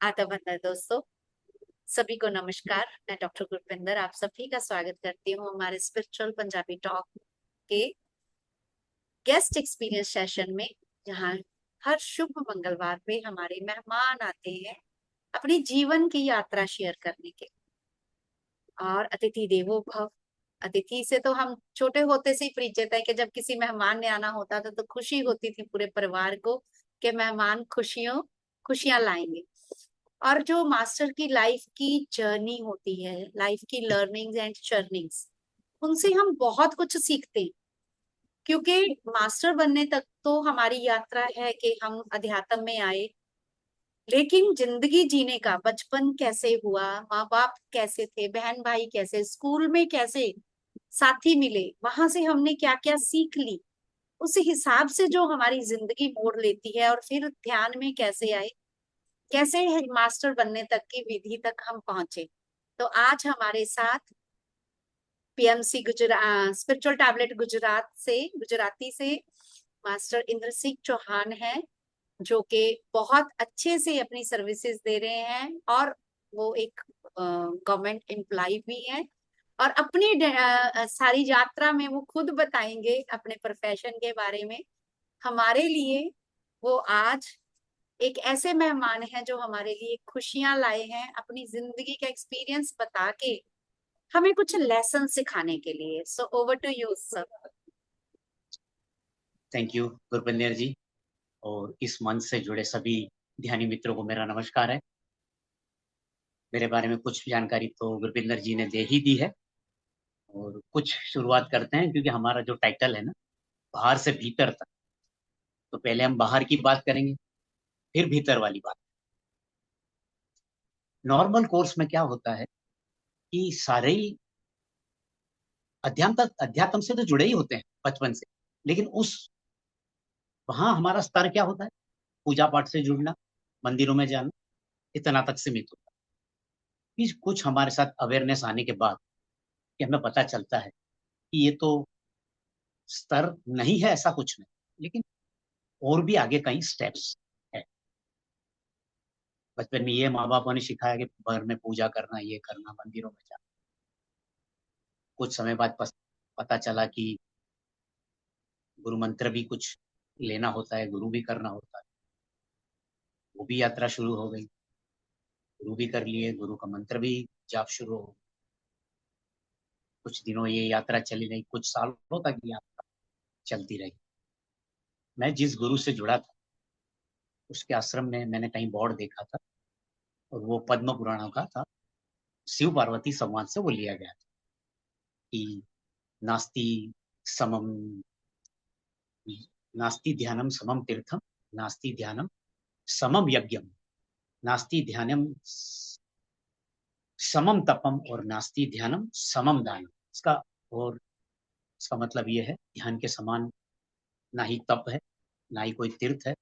आदाब दोस्तों, सभी को नमस्कार। मैं डॉक्टर गुरपिंदर आप सभी का स्वागत करती हूँ हमारे स्पिरिचुअल पंजाबी टॉक के गेस्ट एक्सपीरियंस सेशन में, जहाँ हर शुभ मंगलवार पे हमारे मेहमान आते हैं अपनी जीवन की यात्रा शेयर करने के। और अतिथि देवो भव, अतिथि से तो हम छोटे होते से ही परिचित है कि जब किसी मेहमान ने आना होता था तो खुशी होती थी पूरे परिवार को कि मेहमान खुशियां लाएंगे। और जो मास्टर की लाइफ की जर्नी होती है, लाइफ की लर्निंग्स एंड चर्निंग्स, उनसे हम बहुत कुछ सीखते हैं। क्योंकि मास्टर बनने तक तो हमारी यात्रा है कि हम अध्यात्म में आए, लेकिन जिंदगी जीने का बचपन कैसे हुआ, माँ बाप कैसे थे, बहन भाई कैसे, स्कूल में कैसे साथी मिले, वहां से हमने क्या क्या सीख ली, उस हिसाब से जो हमारी जिंदगी मोड़ लेती है। और फिर ध्यान में कैसे आए, कैसे मास्टर बनने तक की विधि तक हम पहुंचे। तो आज हमारे साथ PMC Gujarat spiritual tablet Gujarati से मास्टर इंद्र सिंह चौहान है, जो कि बहुत अच्छे से अपनी सर्विसेज दे रहे हैं। और वो एक गवर्नमेंट एम्प्लॉय भी है। और अपनी सारी यात्रा में वो खुद बताएंगे अपने प्रोफेशन के बारे में। हमारे लिए वो आज एक ऐसे मेहमान हैं जो हमारे लिए खुशियां लाए हैं, अपनी जिंदगी का एक्सपीरियंस बता के हमें कुछ लेसन सिखाने के लिए। So over to you sir. Thank you Gurbinder ji. और इस मंच से जुड़े सभी ध्यानी मित्रों को मेरा नमस्कार है। मेरे बारे में कुछ जानकारी तो गुरबिंदर जी ने दे ही दी है, और कुछ शुरुआत करते हैं क्योंकि हमारा जो टाइटल है ना, बाहर से भीतर तक। तो पहले हम बाहर की बात करेंगे, फिर भीतर वाली बात। नॉर्मल कोर्स में क्या होता है कि सारे ही अध्यात्म से तो जुड़े ही होते हैं बचपन से, लेकिन उस वहां हमारा स्तर क्या होता है? पूजा पाठ से जुड़ना, मंदिरों में जाना, इतना तक सीमित होता है। फिर कुछ हमारे साथ अवेयरनेस आने के बाद कि हमें पता चलता है कि ये तो स्तर नहीं है, ऐसा कुछ नहीं, लेकिन और भी आगे कई स्टेप्स है। बचपन में ये माँ बापों ने सिखाया कि घर में पूजा करना, ये करना, मंदिरों में जाना। कुछ समय बाद पता चला कि गुरु मंत्र भी कुछ लेना होता है, गुरु भी करना होता है। वो भी यात्रा शुरू हो गई, गुरु भी कर लिए, गुरु का मंत्र भी जाप शुरू हो। कुछ दिनों ये यात्रा चली रही, कुछ सालों तक ये यात्रा चलती रही। मैं जिस गुरु से जुड़ा था उसके आश्रम में मैंने कहीं बोर्ड देखा था, और वो पद्म पुराणों का था। शिव पार्वती संवाद से वो लिया गया था कि नास्ति समम नास्ति ध्यानम समम तीर्थम, नास्ति ध्यानम समम यज्ञम, नास्ति ध्यानम समम तपम, और नास्ति ध्यानम समम दानम। और इसका मतलब ये है, ध्यान के समान ना ही तप है, ना ही कोई तीर्थ है,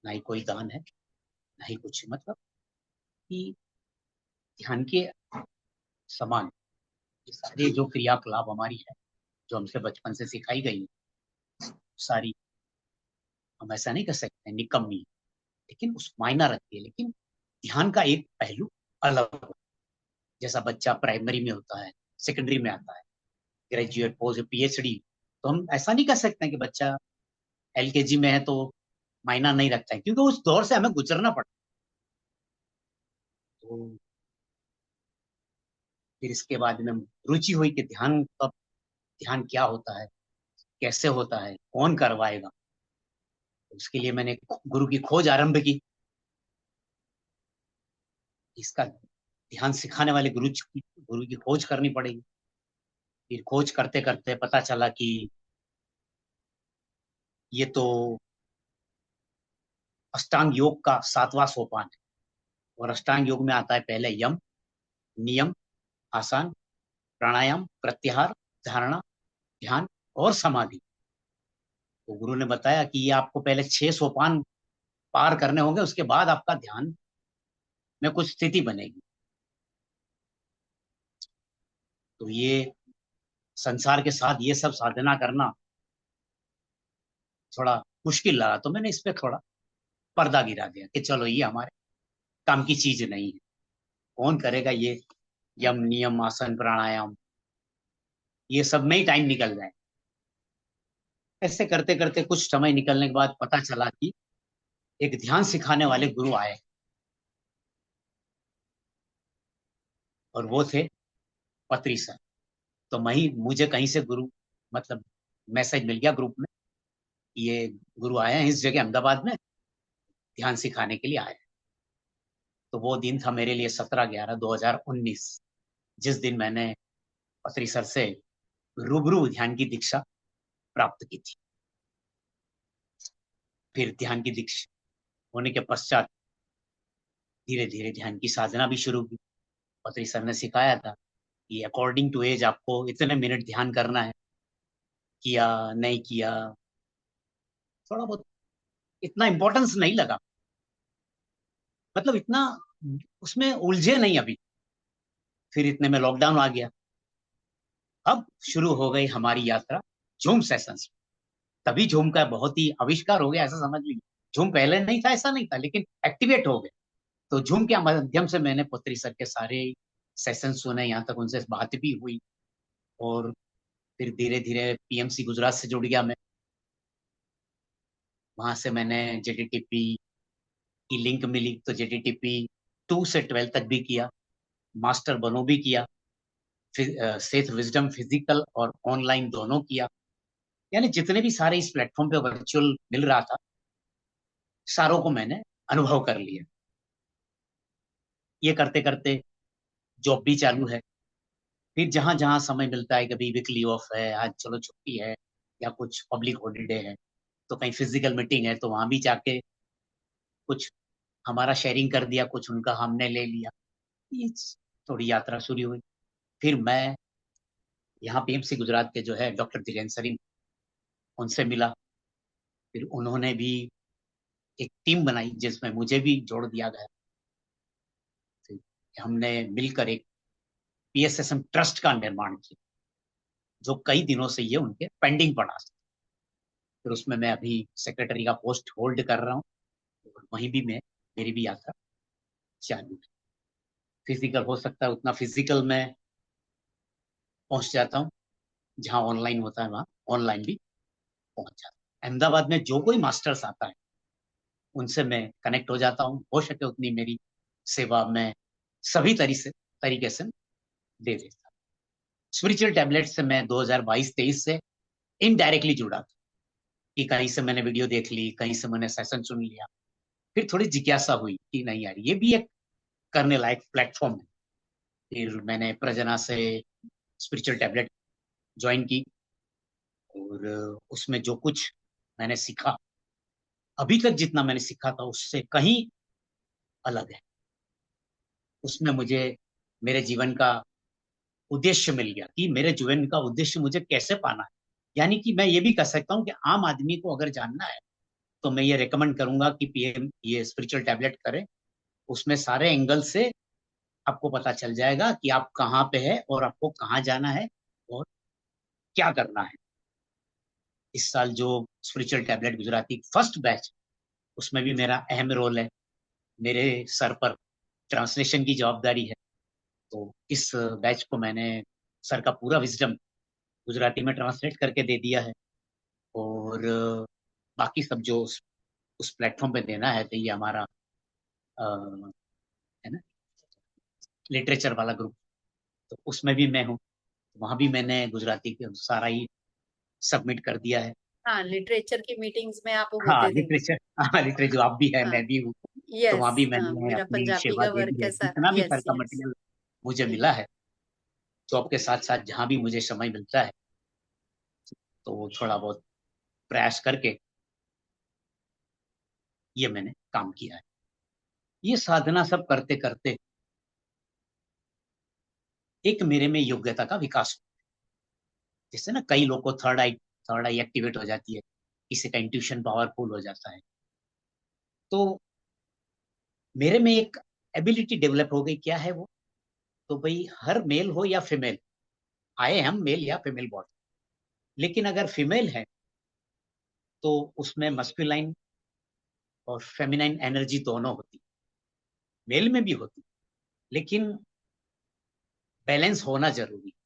ना ही कोई दान है, ना ही कुछ। मतलब कि ध्यान के समान ये सारी जो क्रियाकलाप हमारी है, जो हमसे बचपन से सिखाई गई है, सारी हम ऐसा नहीं कर सकते निकम्मी, लेकिन उस मायना रखती है। लेकिन ध्यान का एक पहलू अलग है। जैसा बच्चा प्राइमरी में होता है, सेकेंडरी में आता है, ग्रेजुएट, पोस्ट, पीएचडी, तो हम ऐसा नहीं कर सकते कि बच्चा एलकेजी में है तो मायना नहीं रखता है, क्योंकि उस दौर से हमें गुजरना पड़ता है। तो फिर इसके बाद में रुचि हुई कि ध्यान कब, ध्यान क्या होता है, कैसे होता है, कौन करवाएगा। तो उसके लिए मैंने गुरु की खोज आरंभ की। इसका ध्यान सिखाने वाले गुरु की खोज करनी पड़ेगी। फिर खोज करते करते पता चला कि ये तो अष्टांग योग का 7वां सोपान है। और अष्टांग योग में आता है पहले यम, नियम, आसान, प्राणायाम, प्रत्याहार, धारणा, ध्यान और समाधि। तो गुरु ने बताया कि ये आपको पहले 6 सोपान पार करने होंगे, उसके बाद आपका ध्यान में कुछ स्थिति बनेगी। तो ये संसार के साथ ये सब साधना करना थोड़ा मुश्किल लगा, तो मैंने इस पे थोड़ा पर्दा गिरा दिया कि चलो ये हमारे काम की चीज नहीं है। कौन करेगा ये यम नियम आसन प्राणायाम, ये सब में ही टाइम निकल जाए। ऐसे करते करते कुछ समय निकलने के बाद पता चला कि एक ध्यान सिखाने वाले गुरु आए, और वो थे पत्री सर। तो मुझे कहीं से गुरु मतलब मैसेज मिल गया ग्रुप में, ये गुरु आए हैं इस जगह अहमदाबाद में, ध्यान सिखाने के लिए आए हैं। तो वो दिन था मेरे लिए 17/11/2019, जिस दिन मैंने पत्री सर से रूबरू ध्यान की दीक्षा प्राप्त की थी। फिर ध्यान की दीक्षा होने के पश्चात धीरे धीरे ध्यान की साधना भी शुरू की। पत्री सर ने सिखाया था कि अकॉर्डिंग टू एज आपको इतने मिनट ध्यान करना है। किया, नहीं किया, थोड़ा बहुत इतना इंपॉर्टेंस नहीं लगा, मतलब इतना उसमें उलझे नहीं अभी। फिर इतने में लॉकडाउन आ गया। अब शुरू हो गई हमारी यात्रा जूम सेशंस। तभी जूम का बहुत ही आविष्कार हो गया, ऐसा समझ लीजिए। जूम पहले नहीं था, ऐसा नहीं था, लेकिन एक्टिवेट हो गए। तो जूम के माध्यम से मैंने पुत्री सर के सारे सेशन सुने, यहाँ तक उनसे बात भी हुई। और फिर धीरे धीरे पीएमसी गुजरात से जुड़ गया मैं। वहां से मैंने जेटीटीपी की लिंक मिली, तो जेटीटीपी 2 से 12 तक भी किया, मास्टर बनो भी किया, फिर सेथ विजडम फिजिकल और ऑनलाइन दोनों किया। यानी जितने भी सारे इस प्लेटफॉर्म पे वर्चुअल मिल रहा था, सारों को मैंने अनुभव कर लिया। ये करते करते जॉब भी चालू है। फिर जहां जहां समय मिलता है, कभी वीकली ऑफ है, आज चलो छुट्टी है, या कुछ पब्लिक हॉलीडे है, तो कहीं फिजिकल मीटिंग है तो वहां भी जाके कुछ हमारा शेयरिंग कर दिया, कुछ उनका हमने ले लिया। ये थोड़ी यात्रा शुरू हुई। फिर मैं यहाँ पीएमसी गुजरात के जो है डॉक्टर धीरेन्द्र सरीन, उनसे मिला। फिर उन्होंने भी एक टीम बनाई जिसमें मुझे भी जोड़ दिया गया। फिर हमने मिलकर एक पीएसएसएम ट्रस्ट का निर्माण किया, जो कई दिनों से ये उनके पेंडिंग पड़ा। फिर उसमें मैं अभी सेक्रेटरी का पोस्ट होल्ड कर रहा हूँ, और वहीं भी मैं मेरी भी यात्रा चालू है। फिजिकल हो सकता है उतना फिजिकल में पहुंच जाता हूँ, जहाँ ऑनलाइन होता है वहाँ ऑनलाइन भी पहुंच जाता हूँ। अहमदाबाद में जो कोई मास्टर्स आता है उनसे मैं कनेक्ट हो जाता हूँ, हो सके उतनी मेरी सेवा मैं सभी तरीके से दे देता हूँ। स्पिरिचुअल टैबलेट से मैं 2022-23 से इनडायरेक्टली जुड़ा था, कि कहीं से मैंने वीडियो देख ली, कहीं से मैंने सेशन सुन लिया। फिर थोड़ी जिज्ञासा हुई कि नहीं यार, ये भी एक करने लायक प्लेटफॉर्म है। फिर मैंने प्रजना से स्पिरिचुअल टैबलेट ज्वाइन की, और उसमें जो कुछ मैंने सीखा, अभी तक जितना मैंने सीखा था उससे कहीं अलग है। उसमें मुझे मेरे जीवन का उद्देश्य मिल गया, कि मेरे जीवन का उद्देश्य मुझे कैसे पाना है। यानी कि मैं ये भी कह सकता हूँ कि आम आदमी को अगर जानना है, तो मैं ये रेकमेंड करूंगा कि पीएम ये स्पिरिचुअल टैबलेट करें। उसमें सारे एंगल से आपको पता चल जाएगा कि आप कहाँ पे है और आपको कहाँ जाना है और क्या करना है। इस साल जो spiritual tablet Gujarati first batch, उसमें भी मेरा अहम रोल है। मेरे सर पर ट्रांसलेशन की जवाबदारी है। तो इस बैच को मैंने सर का पूरा विजडम गुजराती में ट्रांसलेट करके दे दिया है। और बाकी सब जो उस प्लेटफॉर्म पे देना है, तो ये हमारा है ना, लिटरेचर वाला ग्रुप, तो उसमें भी मैं हूँ। वहां भी मैंने गुजराती के सारा ही सबमिट कर दिया है। हाँ, लिटरेचर की मीटिंग्स में आप हाँ होते थे। लिटरेचर, हाँ लिटरेचर जो आप भी है, हाँ, मैं भी हूँ। तो यस, वहां भी हाँ, मैंने मेरा अपनी पंजाबी सेवा का दे वर्क दी है है, सारा। जितना भी सर यस, का यस। मटेरियल मुझे मिला है। जॉब के साथ साथ जहाँ भी मुझे समय मिलता है, तो वो थोड़ा बहुत प्रयास करके ये मैंने काम किया है। ये साधना सब करते करते एक मेरे में योग्यता का विकास हुआ। जैसे ना कई लोग को थर्ड आई एक्टिवेट हो जाती है, किसी का इंट्यूशन पावरफुल हो जाता है। तो मेरे में एक एबिलिटी डेवलप हो गई। क्या है वो? तो भाई हर मेल हो या फीमेल, आए हम मेल या फीमेल बॉडी, लेकिन अगर फीमेल है तो उसमें मस्कुलाइन और फेमिनाइन एनर्जी दोनों होती है। मेल में भी होती, लेकिन बैलेंस होना जरूरी है।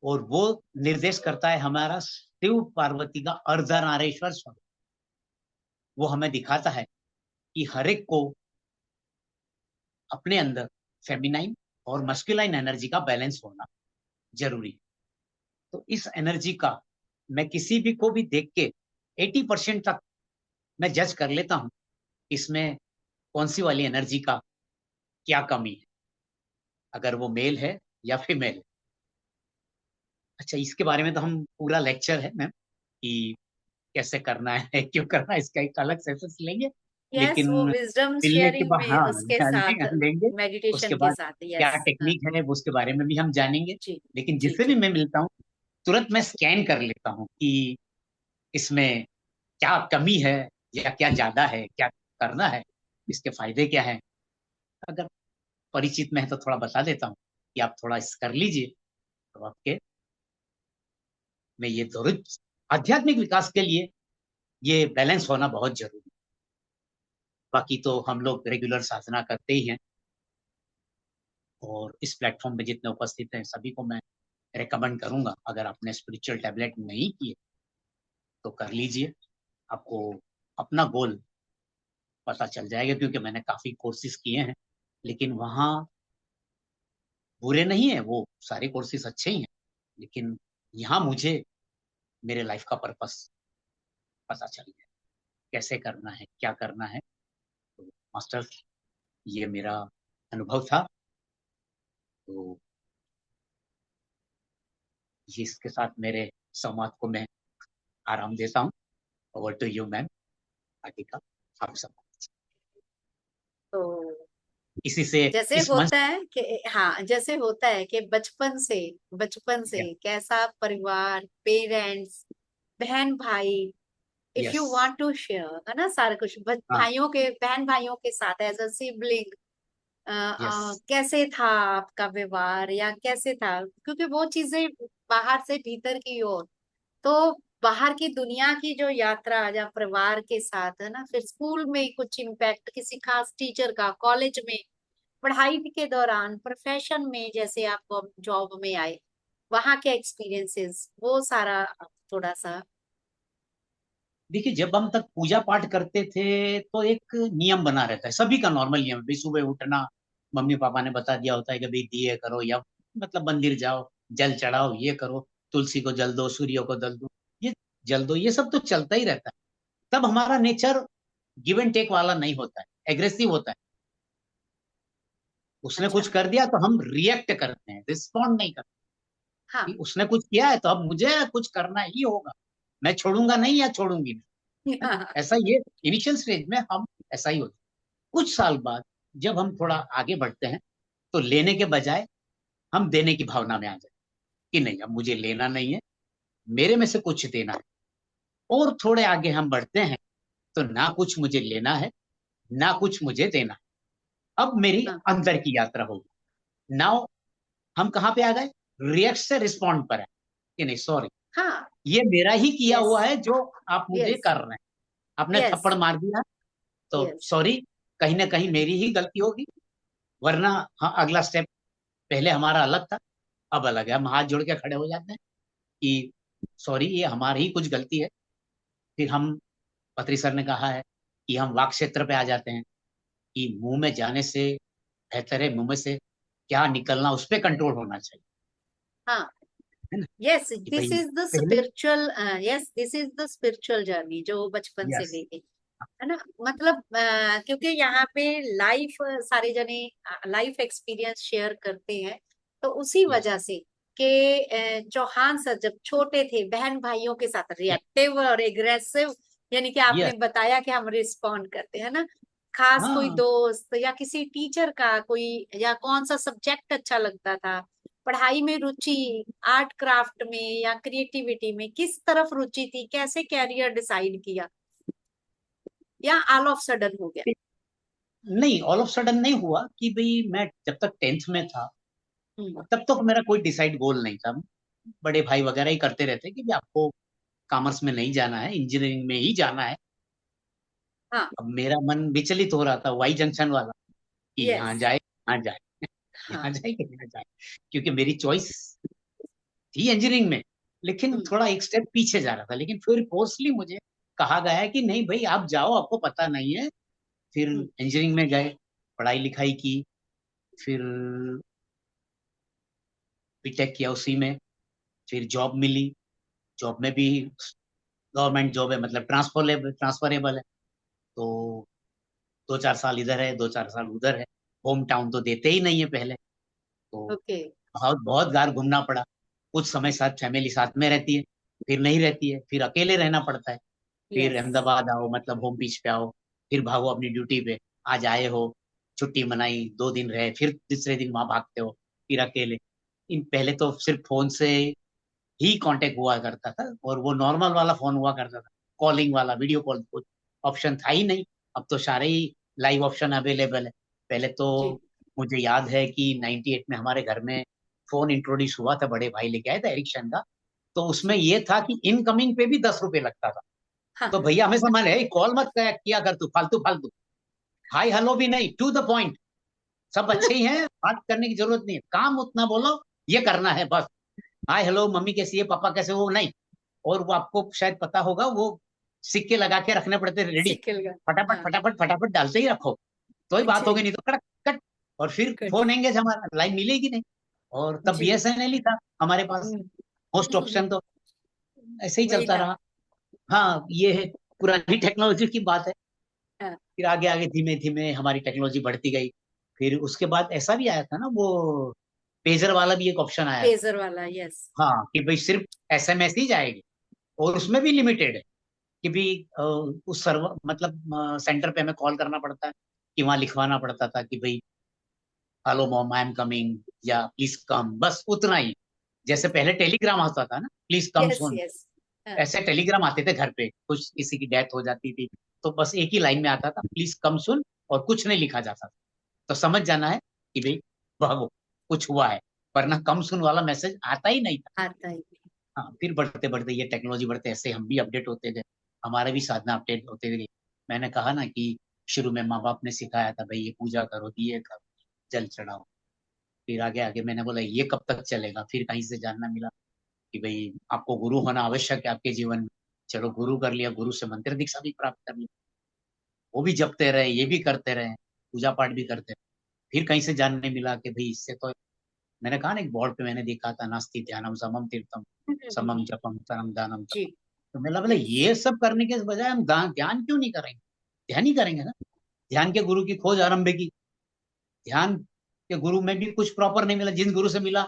और वो निर्देश करता है हमारा शिव पार्वती का अर्धनारीश्वर स्वरूप। वो हमें दिखाता है कि हर एक को अपने अंदर फेमिनाइन और मस्कुलाइन एनर्जी का बैलेंस होना जरूरी है। तो इस एनर्जी का मैं किसी भी को भी देख के 80% तक मैं जज कर लेता हूँ, इसमें कौन सी वाली एनर्जी का क्या कमी है, अगर वो मेल है या फीमेल है। अच्छा, इसके बारे में तो हम पूरा लेक्चर है मैम कि कैसे करना है क्यों करना है, इसका एक अलग सेशंस लेंगे। यस, लेकिन वो विजडम मिलने के शेयरिंग बाद में हाँ उसके साथ, लेंगे। उसके मेडिटेशन के बाद साथ, क्या यस। हाँ, टेक्निक है वो उसके बारे में भी हम जानेंगे। जी लेकिन जी जिससे भी जी। मैं मिलता हूँ तुरंत मैं स्कैन कर लेता हूँ कि इसमें क्या कमी है या क्या ज्यादा है, क्या करना है, इसके फायदे क्या है। अगर परिचित में है तो थोड़ा बता देता हूँ कि आप थोड़ा इस कर लीजिए, तो आपके में ये जरूर आध्यात्मिक विकास के लिए ये बैलेंस होना बहुत जरूरी है। बाकी तो हम लोग रेगुलर साधना करते ही हैं, और इस प्लेटफॉर्म पे जितने उपस्थित हैं सभी को मैं रेकमेंड करूंगा, अगर आपने स्पिरिचुअल टैबलेट नहीं किए तो कर लीजिए। आपको अपना गोल पता चल जाएगा, क्योंकि मैंने काफी कोर्सेज किए हैं, लेकिन वहाँ बुरे नहीं है, वो सारे कोर्सेज अच्छे ही हैं, लेकिन यहाँ मुझे मेरे लाइफ का पर्पस पता चल गया, कैसे करना है, क्या करना है। तो मास्टर, ये मेरा अनुभव था। तो इसके साथ मेरे संवाद को मैं आराम देता हूँ। ओवर टू यू मैम, आगे का आप सब। तो इसी से जैसे इस मंच। होता है कि, हाँ, जैसे होता है कि बचपन से कैसा परिवार, पेरेंट्स, बहन भाई, if yes. You want to share, है ना, सारा कुछ हाँ। भाइयों के, बहन भाइयों के साथ एज अ सिबलिंग, यस। कैसे था आपका व्यवहार, या कैसे था, क्योंकि वो चीजें बाहर से भीतर की ओर, तो बाहर की दुनिया की जो यात्रा या परिवार के साथ, है ना, फिर स्कूल में कुछ इम्पैक्ट किसी खास टीचर का, कॉलेज में, पढ़ाई के दौरान, प्रोफेशन में, जैसे आप जॉब में आए, वहां के एक्सपीरियंसेस, वो सारा आप थोड़ा सा। देखिए, जब हम तक पूजा पाठ करते थे तो एक नियम बना रहता है, सभी का नॉर्मल नियम है भाई, सुबह उठना, मम्मी पापा ने बता दिया होता है कि भाई दिए करो, या मतलब मंदिर जाओ, जल चढ़ाओ, ये करो, तुलसी को जल दो, सूर्य को जल दो, ये जल दो, ये सब तो चलता ही रहता है। तब हमारा नेचर गिव एंड टेक वाला नहीं होता है, एग्रेसिव होता है। उसने अच्छा। कुछ कर दिया तो हम रिएक्ट करते हैं, रिस्पॉन्ड नहीं करते हाँ। कि उसने कुछ किया है तो अब मुझे कुछ करना ही होगा, मैं छोड़ूंगा नहीं या छोड़ूंगी नहीं, है ना? हाँ। ऐसा ये इनिशियल स्टेज में हम ऐसा ही होता है। कुछ साल बाद जब हम थोड़ा आगे बढ़ते हैं तो लेने के बजाय हम देने की भावना में आ जाए कि नहीं, अब मुझे लेना नहीं है, मेरे में से कुछ देना है। और थोड़े आगे हम बढ़ते हैं तो ना कुछ मुझे लेना है, ना कुछ मुझे देना है, अब मेरी हाँ। अंदर की यात्रा होगी। नाउ हम कहाँ पे आ गए, रिएक्ट से रिस्पॉन्ड पर है कि नहीं सॉरी, हाँ। ये मेरा ही किया यस। हुआ है जो आप मुझे यस। कर रहे हैं। आपने यस। थप्पड़ मार दिया तो यस। सॉरी, कहीं ना कहीं मेरी ही गलती होगी, वरना हाँ अगला स्टेप पहले हमारा अलग था, अब अलग है। हम हाथ जोड़ के खड़े हो जाते हैं कि सॉरी, ये हमारी ही कुछ गलती है। फिर हम, पत्री सर ने कहा है कि हम वाक क्षेत्र पे आ जाते हैं कि मुंह में जाने से बेहतर है मुंह में से क्या निकलना, उस पर कंट्रोल होना चाहिए, हाँ। है ना? यस, कि दिस भाई इज द पहले। Spiritual, yes, this is the spiritual journey जो बचपन से यस। लेके, है ना, मतलब क्योंकि यहाँ पे लाइफ, सारे जने लाइफ एक्सपीरियंस शेयर करते हैं, तो उसी यस। वजह से कि चौहान सर जब छोटे थे, बहन भाइयों के साथ रिएक्टिव और एग्रेसिव, यानी कि आपने यस। बताया कि हम रिस्पॉन्ड करते हैं ना, खास कोई हाँ। दोस्त या किसी टीचर का कोई, या कौन सा सब्जेक्ट अच्छा लगता था, पढ़ाई में रुचि, आर्ट क्राफ्ट में या क्रिएटिविटी में, किस तरफ रुचि थी, कैसे कैरियर डिसाइड किया, या ऑल ऑफ सडन हो गया। नहीं, ऑल ऑफ सडन नहीं हुआ कि भाई मैं जब तक टेंथ में था हम्म। तब तक मेरा कोई डिसाइड गोल नहीं था। बड़े भाई वगैरह ही करते रहते कि भाई आपको कॉमर्स में नहीं जाना है, इंजीनियरिंग में ही जाना है। हाँ। अब मेरा मन विचलित हो रहा था, वाई जंक्शन वाला, कि यहाँ यस। जाए यहाँ जाए, यहाँ हाँ। जाए कि यहाँ जाए, क्योंकि मेरी चॉइस थी इंजीनियरिंग में, लेकिन हम्म। थोड़ा एक स्टेप पीछे जा रहा था। लेकिन फिर फोर्सली मुझे कहा गया है कि नहीं भाई आप जाओ, आपको पता नहीं है। फिर हम्म। इंजीनियरिंग में गए, पढ़ाई लिखाई की, फिर बीटेक किया उसी में, फिर जॉब मिली। जॉब में भी गवर्नमेंट जॉब है, मतलब ट्रांसफरेबल है। तो 2-4 साल इधर है, 2-4 साल उधर है। होम टाउन तो देते ही नहीं है पहले। तो ओके। बहुत बहुत गार घूमना पड़ा। कुछ समय साथ फैमिली साथ में रहती है, फिर नहीं रहती है, फिर अकेले रहना पड़ता है। फिर यस। अहमदाबाद आओ, मतलब होम पिच पे आओ, फिर भागो अपनी ड्यूटी पे। आज आए हो, छुट्टी मनाई, 2 दिन रहे, फिर तीसरे दिन वहां भागते हो, फिर अकेले। इन पहले तो सिर्फ फोन से ही कांटेक्ट हुआ करता था, और वो नॉर्मल वाला फोन हुआ करता था, कॉलिंग वाला, वीडियो कॉल कुछ ऑप्शन था ही नहीं। अब तो सारे ही लाइव ऑप्शन अवेलेबल है। पहले तो जी। मुझे याद है कि 98 में हमारे घर में फोन इंट्रोड्यूस हुआ था, बड़े भाई लेके आए थे एरिक्सन का। तो उसमें जी। ये था कि इनकमिंग पे भी 10 रुपए लगता था। हाँ। तो भैया हमेशा माने कॉल मत किया कर, तू फालतू फालतू, हाय हेलो भी नहीं, टू द पॉइंट। सब अच्छे ही हैं, बात करने की जरूरत नहीं है, काम उतना बोलो, ये करना है बस। हाय हेलो, मम्मी कैसी है, पापा कैसे हो, नहीं। और वो आपको शायद पता होगा, वो सिक्के लगा के रखने पड़ते थे रेडी। सिकल का। फटाफट हाँ। फटाफट फटाफट डालते ही रखो, तो ही बात होगी, जी। नहीं तो कट कट। और फिर गुड। फोन एंगेज, हमारा लाइन मिलेगी नहीं। और तब जी। बीएसएनएल ही था हमारे पास, हम्म। मोस्ट ऑप्शन तो ऐसे ही वही चलता था। रहा। हाँ, ये है, पुरानी टेक्नोलॉजी की बात है। हाँ। फिर आगे आगे धीमे धीमे हमारी टेक्नोलॉजी बढ़ती गई। फिर उसके बाद ऐसा भी आया था ना, वो पेजर वाला भी एक ऑप्शन आया था। पेजर वाला, यस। हाँ, कि भाई सिर्फ एसएमएस ही जाएगी, और उसमें भी लिमिटेड है कि भी उस सर्वर, मतलब सेंटर पे हमें कॉल करना पड़ता है, कि वहां लिखवाना पड़ता था कि भाई hello mom I am coming, या प्लीज कम, बस उतना ही। जैसे पहले टेलीग्राम आता था ना, please come yes. Soon, yes. हाँ। ऐसे टेलीग्राम आते थे घर पे, कुछ किसी की डेथ हो जाती थी, तो बस एक ही लाइन में आता था, प्लीज कम सुन, और कुछ नहीं लिखा जाता था। तो समझ जाना है कि भाई भागो, कुछ हुआ है। वरना कम सुन वाला मैसेज आता ही नहीं था। आता ही। हाँ, फिर बढ़ते बढ़ते ये टेक्नोलॉजी बढ़ते, ऐसे हम भी अपडेट होते गए, हमारे भी साधना अपडेट होते गए। मैंने कहा ना कि शुरू में माँ बाप ने सिखाया था, भाई ये पूजा करो, दिए करो, जल चढ़ाओ। फिर आगे आगे मैंने बोला ये कब तक चलेगा, फिर कहीं से जानना मिला कि भाई आपको गुरु होना आवश्यक है आपके जीवन में। चलो गुरु कर लिया, गुरु से मंत्र दीक्षा भी प्राप्त कर ली, वो भी जपते रहे, ये भी करते रहे, पूजा पाठ भी करते रहे। फिर कहीं से जानने मिला कि भाई इससे तो, मैंने कहा ना एक बोर्ड पे मैंने देखा था, नास्ति ध्यानम समम तीर्थम, समम जपम परम दानम तप। जी। तो मैं बोला यस। ये सब करने के बजाय हम ध्यान क्यों नहीं करेंगे। ध्यान ही करेंगे ना। ध्यान के गुरु की खोज आरंभ की। ध्यान के गुरु में भी कुछ प्रॉपर नहीं मिला, जिन गुरु से मिला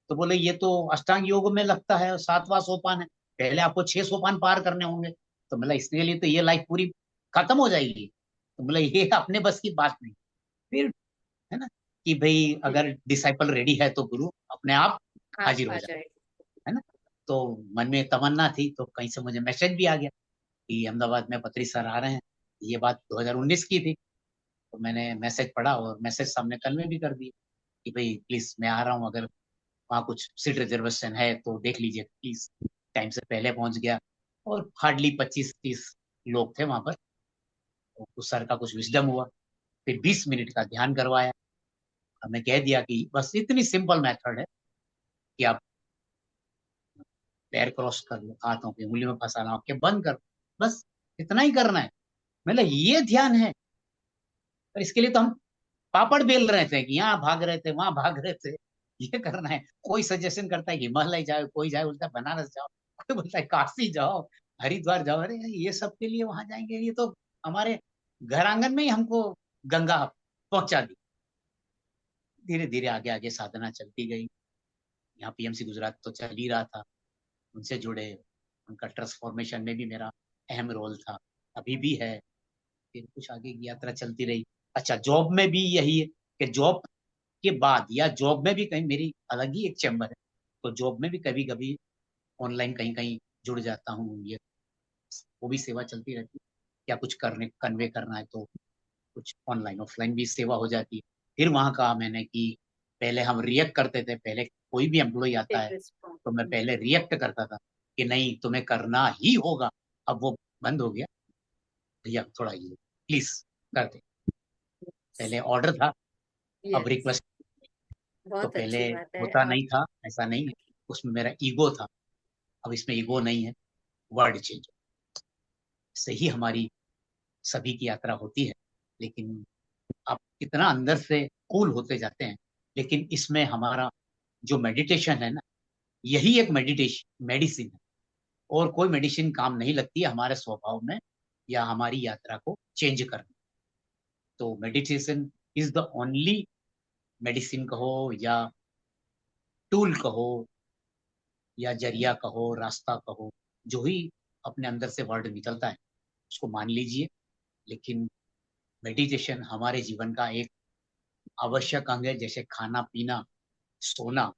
तो बोले ये तो अष्टांग योग में लगता है, 7वां सोपान है, पहले आपको 6 सोपान पार करने होंगे। तो मतलब इसके लिए तो ये लाइफ पूरी खत्म हो जाएगी। तो मतलब ये अपने बस की बात नहीं। फिर है ना, कि भाई जी। अगर डिसाइपल रेडी है तो गुरु अपने आप आप हाजिर हो आ जाए, जाए। है ना। तो मन में तमन्ना थी, तो कहीं से मुझे मैसेज भी आ गया कि अहमदाबाद में पत्री सर आ रहे हैं। ये बात 2019 की थी। तो मैंने मैसेज पढ़ा, और मैसेज सामने कल में भी कर दिया कि भाई प्लीज मैं आ रहा हूँ, अगर वहाँ कुछ सीट रिजर्वेशन है तो देख लीजिए प्लीज। टाइम से पहले पहुंच गया, और हार्डली 25-30 लोग थे वहां पर। तो उस सर का कुछ विजडम हुआ, फिर 20 मिनट का ध्यान करवाया। हमने कह दिया कि बस इतनी सिंपल मेथड है कि आप पैर क्रॉस कर लो, हाथों की उंगली में फंसाना, आंखें बंद कर, बस इतना ही करना है। मतलब ये ध्यान है। और इसके लिए तो हम पापड़ बेल रहे थे, कि यहाँ भाग रहे थे, वहां भाग रहे थे। ये करना है। कोई सजेशन करता है कि हिमालय जाओ, कोई जाए बोलता है बनारस जाओ, कोई बोलता है काशी जाओ, हरिद्वार जाओ। अरे ये सब के लिए वहां जाएंगे, ये तो हमारे घर आंगन में ही हमको गंगा पहुंचा दी। धीरे धीरे आगे आगे साधना चलती गई। यहाँ पीएमसी गुजरात तो चल ही रहा था, उनसे जुड़े, उनका ट्रांसफॉर्मेशन में भी मेरा अहम रोल था, अभी भी है। फिर कुछ आगे की यात्रा चलती रही। अच्छा, जॉब में भी यही है कि जॉब के बाद या जॉब में भी कहीं मेरी अलग ही एक चैम्बर है। तो जॉब में भी कभी कभी ऑनलाइन कहीं कहीं जुड़ जाता हूँ, ये वो भी सेवा चलती रहती है। या कुछ करने कन्वे करना है तो कुछ ऑनलाइन ऑफलाइन भी सेवा हो जाती है। फिर वहां कहा मैंने कि पहले हम रिएक्ट करते थे, पहले कोई भी एम्प्लॉय आता टेक है तो मैं रिस्पॉन्स। पहले रिएक्ट करता था कि नहीं तुम्हें करना ही होगा। अब वो बंद हो गया। भैया थोड़ा ये प्लीज कर दे। पहले ऑर्डर था, अब यस, रिक्वेस्ट। तो बहुत पहले अच्छी बात है। होता और नहीं था, ऐसा नहीं है, उसमें मेरा ईगो था। अब इसमें ईगो नहीं है, वर्ड चेंज से ही हमारी सभी की यात्रा होती है। लेकिन आप कितना अंदर से कूल होते जाते हैं। लेकिन इसमें हमारा जो मेडिटेशन है ना, यही एक मेडिटेशन मेडिसिन है। और कोई मेडिसिन काम नहीं लगती है हमारे स्वभाव में या हमारी यात्रा को चेंज करने। तो meditation is the only medicine कहो या टूल कहो या जरिया कहो, रास्ता कहो, जो ही अपने अंदर से वर्ड निकलता है उसको मान लीजिए। लेकिन मेडिटेशन हमारे जीवन का एक आवश्यक अंग है, जैसे खाना पीना सोना।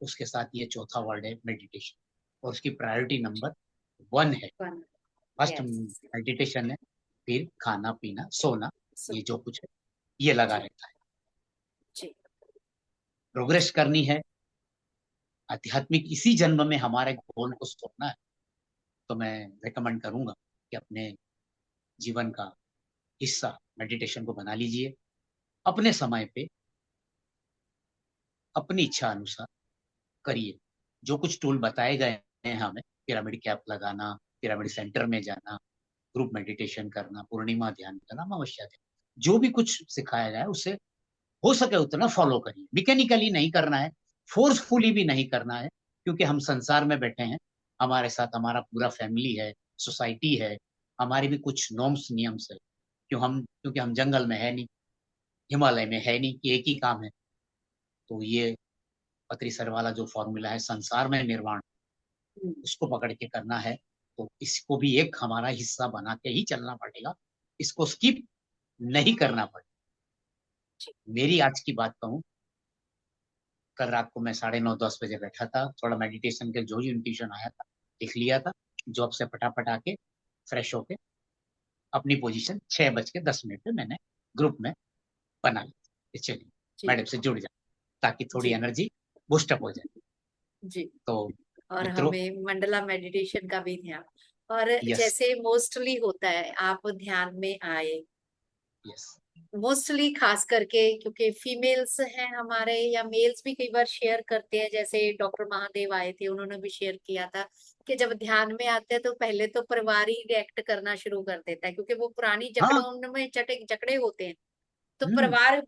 उसके साथ ये चौथा वर्ड है मेडिटेशन, और उसकी प्रायोरिटी नंबर 1 है। फन। First yes. मेडिटेशन है, फिर खाना पीना सोना, सो ये जो कुछ है ये लगा जी। रहता है। जी। प्रोग्रेस करनी है आध्यात्मिक, इसी जन्म में हमारे गोल को तोड़ना है, तो मैं रेकमेंड करूंगा कि अपने जीवन का हिस्सा मेडिटेशन को बना लीजिए। अपने समय पे अपनी इच्छा अनुसार करिए। जो कुछ टूल बताए गए हैं हमें, पिरामिड कैप लगाना, पिरामिड सेंटर में जाना, ग्रुप मेडिटेशन करना, पूर्णिमा ध्यान करना, अमावस्या ध्यान, जो भी कुछ सिखाया जाए उसे हो सके उतना फॉलो करिए। मैकेनिकली नहीं करना है, फोर्सफुली भी नहीं करना है, क्योंकि हम संसार में बैठे हैं, हमारे साथ हमारा पूरा फैमिली है, सोसाइटी है, हमारे भी कुछ नॉर्म्स नियम्स है। क्योंकि हम जंगल में है नहीं, हिमालय में है नहीं कि एक ही काम है। तो ये पत्री सर वाला जो फॉर्मूला है संसार में निर्वाण, उसको पकड़ के करना है। तो इसको भी एक हमारा हिस्सा बना के ही चलना पड़ेगा, इसको स्किप नहीं करना पड़ेगा। मेरी आज की बात कहूँ, कल रात को मैं 9:30-10 बजे बैठा था, थोड़ा मेडिटेशन के जो इंट्यूशन आया था लिख लिया था, जॉब से फटाफट आके फ्रेश होके अपनी पोजीशन 6:10 पे मैंने ग्रुप में बना ली कि चलिए जी। मैडम से जुड़ जाए, ताकि थोड़ी जी। एनर्जी बूस्टअप हो जाए। जी। तो और मित्रों, हमें मंडला मेडिटेशन का भी ध्यान। और यस जैसे मोस्टली होता है, आप ध्यान में आए, यस, मोस्टली खास करके क्योंकि फीमेल्स हैं हमारे, या मेल्स भी कई बार शेयर करते हैं, जैसे डॉक्टर महादेव आए थे, उन्होंने भी शेयर किया था कि जब ध्यान में आते हैं तो पहले तो परिवार ही रिएक्ट करना शुरू कर देता है, क्योंकि वो पुरानी हाँ, जकड़ों में चटे जकड़े होते हैं। तो हम्म, परिवार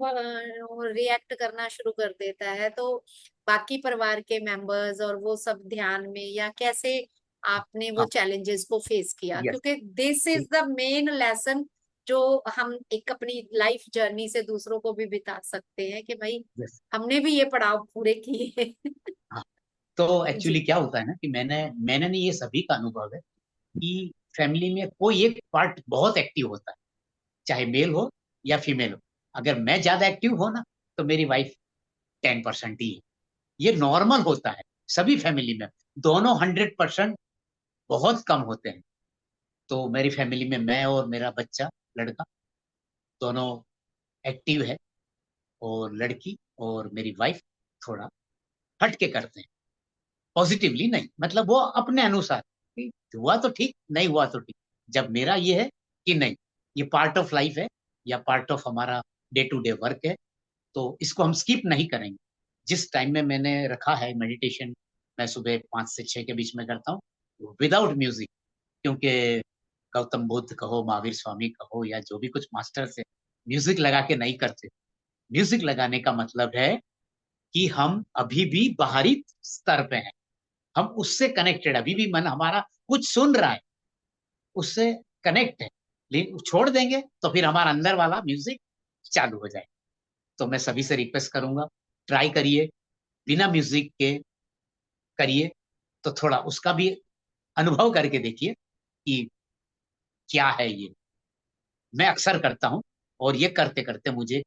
रिएक्ट करना शुरू कर देता है, तो बाकी परिवार के मेंबर्स और वो सब ध्यान में, या कैसे आपने वो हाँ, चैलेंजेस को फेस किया, यस, क्योंकि this is the main lesson जो हम एक अपनी लाइफ जर्नी से दूसरों को भी बिता सकते हैं कि भाई यस, हमने भी ये पड़ाव पूरे किए। हाँ। तो एक्चुअली जी। क्या होता है ना कि मैंने नहीं, ये सभी का अनुभव है कि फैमिली में कोई एक पार्ट बहुत एक्टिव होता है, चाहे मेल हो या फीमेल हो। अगर मैं ज्यादा एक्टिव हो ना, तो मेरी वाइफ 10% ही है। ये नॉर्मल होता है सभी फैमिली में। दोनों 100% बहुत कम होते हैं। तो मेरी फैमिली में मैं और मेरा बच्चा, लड़का, दोनों एक्टिव है, और लड़की और मेरी वाइफ थोड़ा हट के करते हैं। पॉजिटिवली नहीं, मतलब वो अपने अनुसार कि हुआ तो ठीक, नहीं हुआ तो ठीक। जब मेरा ये है कि नहीं, ये पार्ट ऑफ लाइफ है या पार्ट ऑफ हमारा डे टू डे वर्क है, तो इसको हम स्किप नहीं करेंगे। जिस टाइम में मैंने रखा है मेडिटेशन, मैं सुबह 5 से 6 के बीच में करता हूँ विदाउट म्यूजिक। क्योंकि गौतम बुद्ध कहो, महावीर स्वामी कहो, या जो भी कुछ मास्टर्स है, म्यूजिक लगा के नहीं करते। म्यूजिक लगाने का मतलब है कि हम अभी भी बाहरी स्तर पे हैं, हम उससे कनेक्टेड, अभी भी मन हमारा कुछ सुन रहा है, उससे कनेक्ट है। लेकिन छोड़ देंगे तो फिर हमारा अंदर वाला म्यूजिक चालू हो जाए। तो मैं सभी से रिक्वेस्ट करूंगा, ट्राई करिए, बिना म्यूजिक के करिए, तो थोड़ा उसका भी अनुभव करके देखिए कि क्या है ये। मैं अक्सर करता हूँ, और ये करते करते मुझे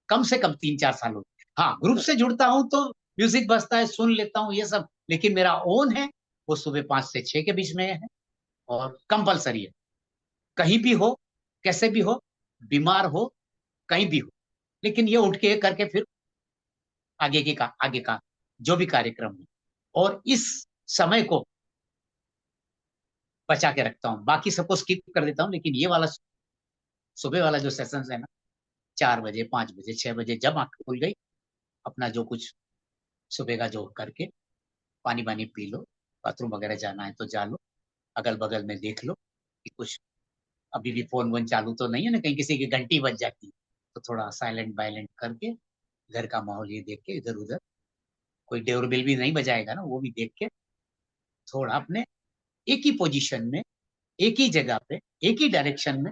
कम से कम 3-4 साल हो गए। हाँ, ग्रुप से जुड़ता हूँ तो म्यूजिक बजता है, सुन लेता हूँ ये सब, लेकिन मेरा ओन है, वो सुबह 5 से 6 के बीच में है, और कंपलसरी है। कहीं भी हो, कैसे भी हो, बीमार हो, कहीं भी हो, लेकिन ये उठ के करके फिर आगे का जो भी कार्यक्रम हो, और इस समय को बचा के रखता हूँ। बाकी सबको स्किप कर देता हूँ, लेकिन ये वाला सुबह वाला जो सेशन है ना, 4 बजे, 5 बजे, 6 बजे जब आंख खुल गई, अपना जो कुछ सुबह का जो करके पानी वानी पी लो, बाथरूम वगैरह जाना है तो जा लो, अगल बगल में देख लो कि कुछ अभी भी फोन वोन चालू तो नहीं है ना, कहीं किसी की घंटी बज जाती है, तो थोड़ा साइलेंट वायलेंट करके घर का माहौल ये देख के, इधर उधर कोई डोरबेल भी नहीं बजाएगा ना, वो भी देख के थोड़ा अपने एक ही पोजीशन में, एक ही जगह पे, एक ही डायरेक्शन में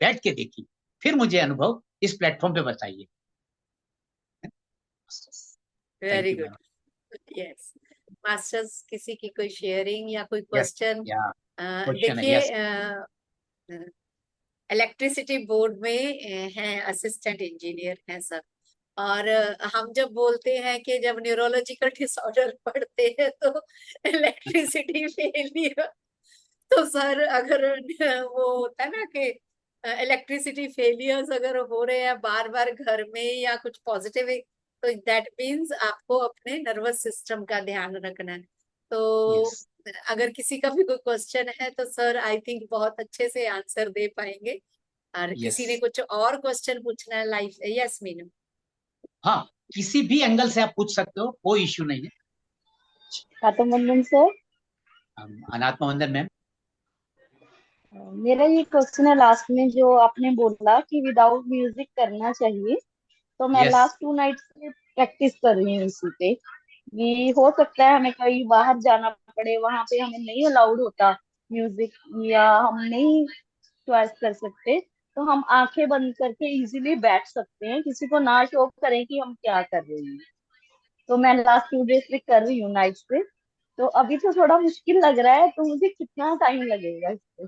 बैठ के देखिए, फिर मुझे अनुभव इस प्लेटफॉर्म पे बताइए। Thank very you good. Ma'am. Yes masters, किसी की कोई शेयरिंग या कोई यस, क्वेश्चन? या क्वेश्चन है, देखिए, यस। इलेक्ट्रिसिटी बोर्ड में हैं असिस्टेंट इंजीनियर हैं सर, और हम जब बोलते हैं कि जब न्यूरोलॉजिकल डिसऑर्डर पढ़ते हैं तो इलेक्ट्रिसिटी फेलियर, तो सर अगर वो होता है ना कि इलेक्ट्रिसिटी फेलियर्स अगर हो रहे हैं बार बार घर में या कुछ पॉजिटिव, तो दैट मीन्स आपको अपने नर्वस सिस्टम का ध्यान रखना है। यस, तो अगर किसी का भी कोई क्वेश्चन है तो सर आई थिंक बहुत अच्छे से आंसर दे पाएंगे। और यस। किसी ने कुछ और क्वेश्चन पूछना है लाइफ, यस मीनू? हाँ, किसी भी एंगल से आप पूछ सकते हो, कोई इश्यू नहीं है। काटमंडन सर, अनात्मा वंदन मैम। मेरा ये क्वेश्चन है लास्ट में जो आपने बोला कि विदाउट म्यूजिक करना चाहिए, तो मैं यस, लास्ट 2 नाइट से प्रैक्टिस कर रही हूँ इसी पे। ये हो सकता है हमें कहीं बाहर जाना पड़े, वहां पे हमें नहीं अलाउड होता म्यूजिक, या हम नहीं चॉइस कर सकते, तो हम आंखें बंद करके इजीली बैठ सकते हैं, किसी को ना शो करें कि हम क्या कर रहे हैं। तो मैं लास्ट 2 डेज से कर रही हूँ नाइट से, तो अभी तो थोड़ा मुश्किल लग रहा है, तो मुझे कितना टाइम लगेगा इसको?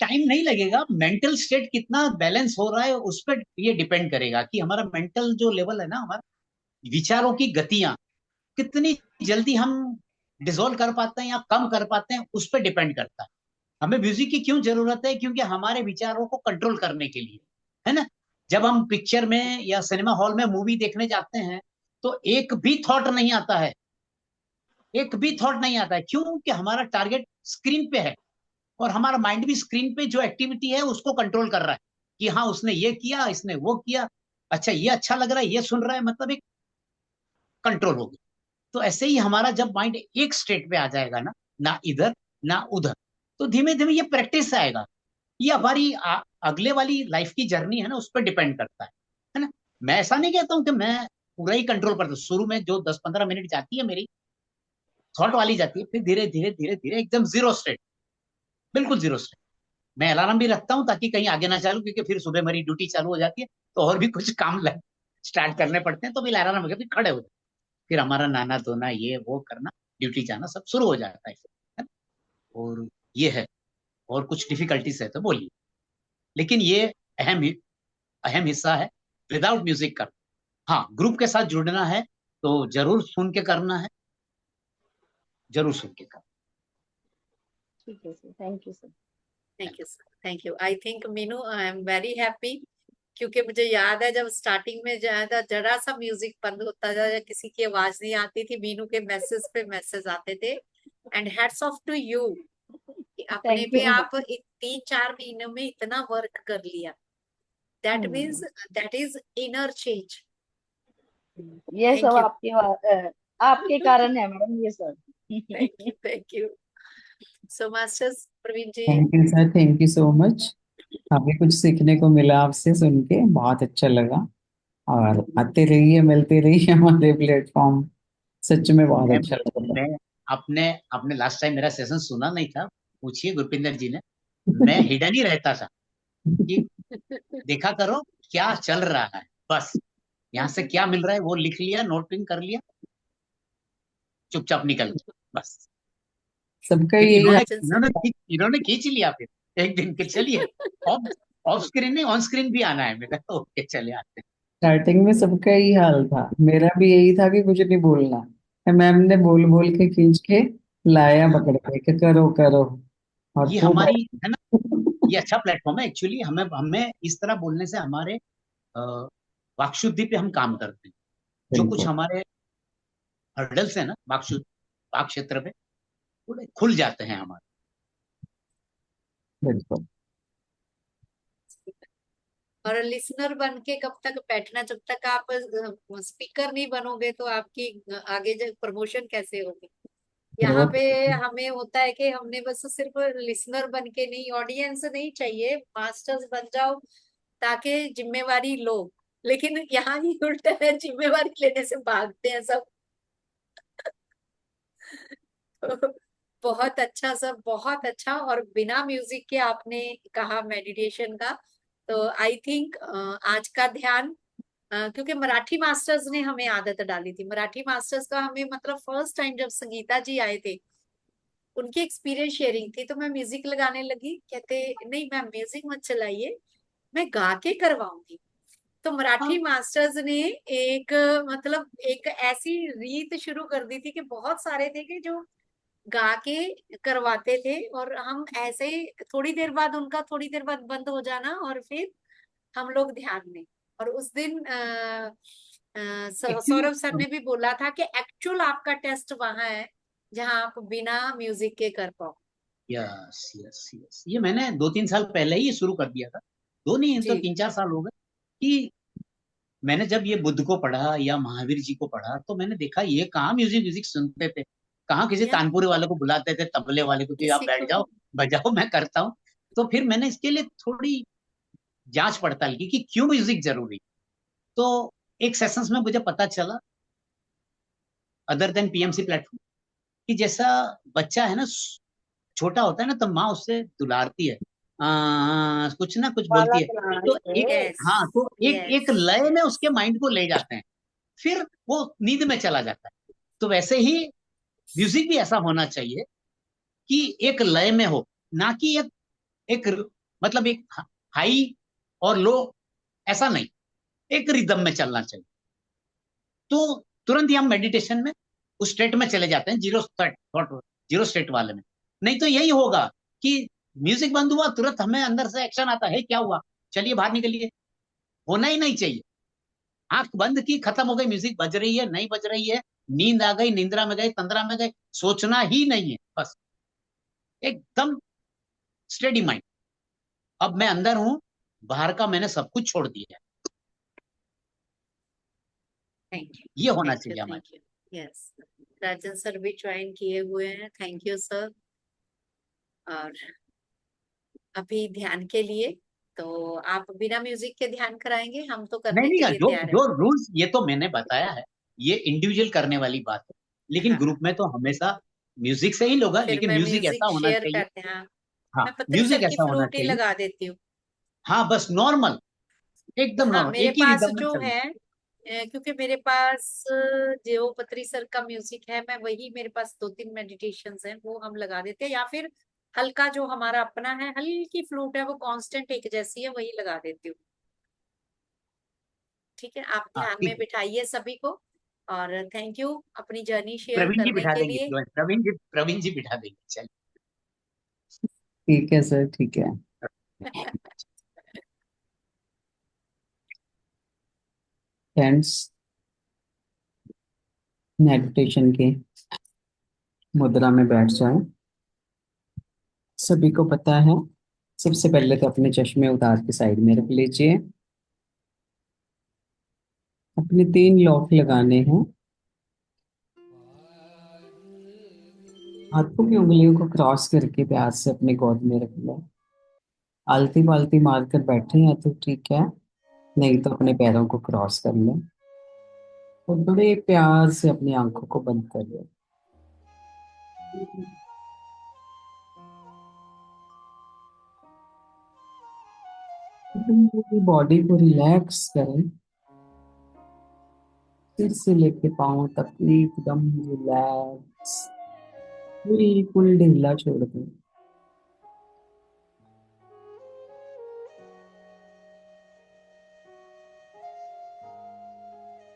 टाइम नहीं लगेगा, मेंटल स्टेट कितना बैलेंस हो रहा है उस पर ये डिपेंड करेगा कि हमारा मेंटल जो लेवल है ना, हमारा विचारों की गतियां कितनी जल्दी हम डिसॉल्व कर पाते हैं या कम कर पाते हैं, उस पर डिपेंड करता है। हमें म्यूजिक की क्यों जरूरत है? क्योंकि हमारे विचारों को कंट्रोल करने के लिए, है ना। जब हम पिक्चर में या सिनेमा हॉल में मूवी देखने जाते हैं तो एक भी थॉट नहीं आता है, एक भी थॉट नहीं आता है। क्यों? कि हमारा टारगेट स्क्रीन पे है, और हमारा माइंड भी स्क्रीन पे जो एक्टिविटी है उसको कंट्रोल कर रहा है कि हाँ उसने ये किया, इसने वो किया, अच्छा ये अच्छा लग रहा है, ये सुन रहा है, मतलब एक कंट्रोल हो गया। तो ऐसे ही हमारा जब माइंड एक स्टेट पे आ जाएगा ना, ना इधर ना उधर, तो धीमे धीमे ये प्रैक्टिस से आएगा। ये हमारी अगले वाली लाइफ की जर्नी है ना, उस पर डिपेंड करता है ना। मैं ऐसा नहीं कहता हूँ कि मैं पूरा ही कंट्रोल करता हूँ। शुरू में जो 10-15 मिनट जाती है मेरी थॉट वाली जाती है, फिर धीरे धीरे धीरे धीरे एकदम जीरो स्टेट, बिल्कुल जीरो स्टेट। मैं अलार्म भी रखता हूँ ताकि कहीं आगे ना चालू, क्योंकि फिर सुबह मेरी ड्यूटी चालू हो जाती है, तो और भी कुछ काम स्टार्ट करने पड़ते हैं, तो फिर अलार्म रख के फिर खड़े हो जाते हैं। फिर हमारा नहाना धोना ये वो करना, ड्यूटी जाना सब शुरू हो जाता है। और ये है, और कुछ डिफिकल्टीज है तो बोलिए, लेकिन ये अहम अहम हिस्सा है विदाउट म्यूजिक का। हाँ, ग्रुप के साथ जुड़ना है तो जरूर सुन के करना है, जरूर सुन के करना। ठीक है sir, thank you sir. Thank you sir, thank you. I think Meenu, I am very happy, क्योंकि मुझे याद है जब स्टार्टिंग में ज्यादा जरा सा म्यूजिक बंद होता था या किसी की आवाज नहीं आती थी, मीनू के मैसेज पे मैसेज आते थे। And hats off to you कि अपने थैंक पे यू आप मैडम। 3-4 महीनों में इतना वर्क कर लिया। That means that is inner change. ये सब थैंक यू, आपके कारण है मैडम, ये सब। Thank you, thank you. So masters Praveen ji. Thank you sir, thank you so much. हमें कुछ सीखने को मिला आपसे, सुन के बहुत अच्छा लगा। और आते रहिए, मिलते रहिए हमारे प्लेटफॉर्म, सच में बहुत मैं अच्छा लगा। मैं आपने आपने लास्ट टाइम मेरा सेशन सुना नहीं था, पूछिए गुरपिंदर जी ने। मैं हिडन ही रहता था कि देखा करो क्या चल रहा है, बस यहाँ से क्या मिल रहा है वो लिख लिया, नोटिंग कर लिया, चुपचाप निकल गया, बस। सबका फिर यही हाल। इन्होंने खींच लिया फिर एक दिन के, चलिए ऑफ ऑफ स्क्रीन नहीं ऑन स्क्रीन भी आना है। मैं कहा ओके चले आते हैं। स्टार्टिंग में सबका यही हाल था, मेरा भी यही था कि कुछ नहीं बोलना। मैम ने बोल बोल के खींच के लाया पकड़ के कि करो करो। और ये खूब। हमारी है ना, ये अच्छा प्लेटफॉर्म है एक्चुअली। हमें हमें इस तरह बोलने से हमारे अ, वाक्शुद्धि पे हम काम करते हैं। जो कुछ बिल्कुल हमारे हर्डल्स है ना वाक क्षेत्र पे, थोड़े खुल जाते हैं हमारे। बिल्कुल। और लिसनर बन के कब तक बैठना, जब तक आप स्पीकर नहीं बनोगे तो आपकी आगे प्रमोशन कैसे होगी। यहाँ पे वो हमें होता है कि हमने बस सिर्फ लिसनर बन के नहीं, ऑडियंस नहीं चाहिए, मास्टर्स बन जाओ ताकि जिम्मेवारी लो। लेकिन यहाँ ही उल्टा है, जिम्मेवारी लेने से भागते हैं सब। बहुत अच्छा सब, बहुत अच्छा। और बिना म्यूजिक के आपने कहा मेडिटेशन का, तो आई थिंक आज का ध्यान, क्योंकि मराठी मास्टर्स ने हमें आदत डाली थी, मराठी मास्टर्स का हमें मतलब फर्स्ट टाइम जब संगीता जी आए थे, उनकी एक्सपीरियंस शेयरिंग थी, तो मैं म्यूजिक लगाने लगी, कहते नहीं मैम म्यूजिक मत चलाइए, मैं गा के करवाऊंगी। तो हाँ मराठी मास्टर्स ने एक मतलब एक ऐसी रीत शुरू कर दी थी कि बहुत सारे थे कि जो गा के करवाते थे, और हम ऐसे ही थोड़ी देर बाद उनका, थोड़ी देर बाद बंद हो जाना, और फिर हम लोग ध्यान में। और उस दिन एक्चुअली, सौरभ सर ने भी बोला था कि एक्चुअल आपका टेस्ट वहां है जहां आप बिना म्यूजिक के कर पाओ। यस यस यस, ये मैंने 2-3 साल पहले ही शुरू कर दिया था। दो नहीं तो जी 3-4 साल हो गए कि मैंने जब ये बुद्ध को पढ़ा या महावीर जी को पढ़ा तो मैंने देखा ये कहाँ म्यूजिक म्यूजिक सुनते थे, कहाँ किसी या तानपुरे वाले को बुलाते थे, तबले वाले को कि आप किसी बैठ को जाओ भी। बजाओ मैं करता हूँ। तो फिर मैंने इसके लिए थोड़ी जांच पड़ताल की कि क्यों म्यूजिक जरूरी। तो एक सेशंस में मुझे पता चला, अदर देन पीएमसी प्लेटफॉर्म, कि जैसा बच्चा है ना, छोटा होता है ना, तो माँ उससे दुलारती है, कुछ ना कुछ माला बोलती है। तो एक, चलाते। यस हाँ, तो एक यस एक लय में यस। उसके माइंड को ले जाते हैं, फिर वो नींद में चला जाता है। तो वैसे ही म्यूजिक भी ऐसा होना चाहिए कि एक लय में हो, ना कि एक मतलब एक हाई और लो, ऐसा नहीं, एक रिदम में चलना चाहिए। तो तुरंत ही हम मेडिटेशन में उस स्टेट में चले जाते हैं, zero state thought, zero state वाले में। नहीं तो यही होगा कि म्यूजिक बंद हुआ, तुरंत हमें अंदर से एक्शन आता है, क्या हुआ, चलिए बाहर निकलिए। होना ही नहीं चाहिए। आंख बंद की, खत्म हो गई, म्यूजिक बज रही है नहीं बज रही है, नींद आ गई, निंद्रा में गए, तंद्रा में गए, सोचना ही नहीं है बस, एकदम स्टेडी माइंड। अब मैं अंदर हूं, बाहर का मैंने सब कुछ छोड़ दिया है। थैंक यू ये होना थैंक यू चाहिए हमारे। Thank you. Yes, Rajan sir भी ज्वाइन किए हुए हैं, थैंक यू सर। और अभी ध्यान के लिए तो आप बिना म्यूजिक के ध्यान कराएंगे, हम तो नहीं करने के नहीं, लिए जो तैयार है। जो रूल्स ये तो मैंने बताया है, ये इंडिविजुअल करने वाली बात है, लेकिन हाँ, ग्रुप में तो हमेशा म्यूजिक से ही होगा, फिर लेकिन मैं म्यूजिक ऐसा म्यूजिक होना शेयर चाहिए। करते हैं, हाँ। हाँ, मैं पत्री म्यूजिक सर की ऐसा होना फ्लूट ही चाहिए। लगा देती हूँ। हाँ, बस नॉर्मल, एकदम हाँ नॉर्मल, मेरे एक ही पास रिदम में जो चलना। है, क्योंकि मेरे पास जो पत्री सर का म्यूजिक है, मैं वही, मेरे पास 2-3 मेडिटेशंस हैं वो हम लगा देते हैं, या फिर हल्का जो हमारा अपना है, हल्की फ्लूट है वो कांस्टेंट एक जैसी है, वही लगा देती हूँ। ठीक है, आप हाँ ध्यान में ठीक है, बिठाइए सभी को। और थैंक यू अपनी जर्नी शेयर प्रवीण जी करने बिठा के देंगे, लिए। प्रवीण जी बिठा देंगे, चलिए। ठीक है सर, ठीक है। फ्रेंड्स, मेडिटेशन की मुद्रा में बैठ जाएं। सभी को पता है, सबसे पहले तो अपने चश्मे उतार के साइड में रख लीजिए। अपने 3 लॉक लगाने हैं। हाथों की उंगलियों को क्रॉस करके प्यार से अपने गोद में रख लें। आलती पालती मारकर बैठे हैं तो ठीक है, नहीं तो अपने पैरों को क्रॉस कर लें और बड़े प्यार से अपनी आंखों को बंद कर लें। पूरी बॉडी को रिलैक्स करें, सिर से लेके पाँव तक एकदम रिलैक्स, बिल्कुल ढीला छोड़ दें।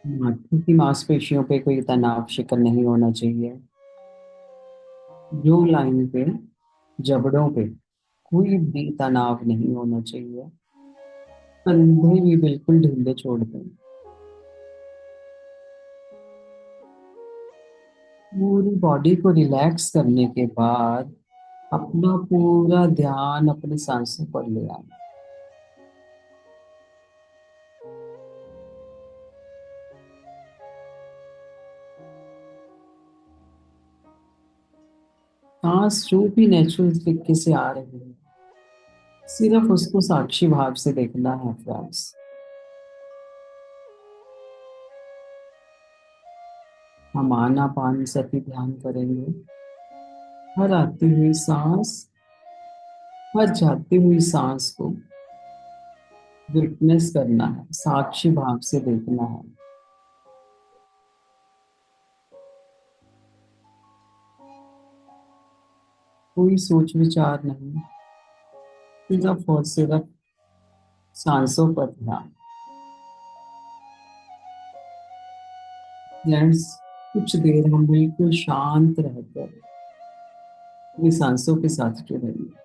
माथे की मांसपेशियों पे कोई तनाव शिकन नहीं होना चाहिए। जो लाइन पे, जबड़ों पे कोई भी तनाव नहीं होना चाहिए। कंधे भी बिल्कुल ढीले छोड़ दें। पूरी बॉडी को रिलैक्स करने के बाद अपना पूरा ध्यान अपनी सांसों पर ले आए। सांस जो भी नेचुरल तरीके से आ रही है, सिर्फ उसको साक्षी भाव से देखना है फ्रेंड्स। हम आनापान सती ध्यान करेंगे। हर आती हुई सांस, हर जाती हुई सांस को विटनेस करना है, साक्षी भाव से देखना है। कोई सोच विचार नहीं, सिर्फ और सिर्फ सांसों पर ध्यान। फ्रेंड्स, कुछ देर हम बिल्कुल शांत रहकर अपनी सांसों के साथ जुड़ेंगे।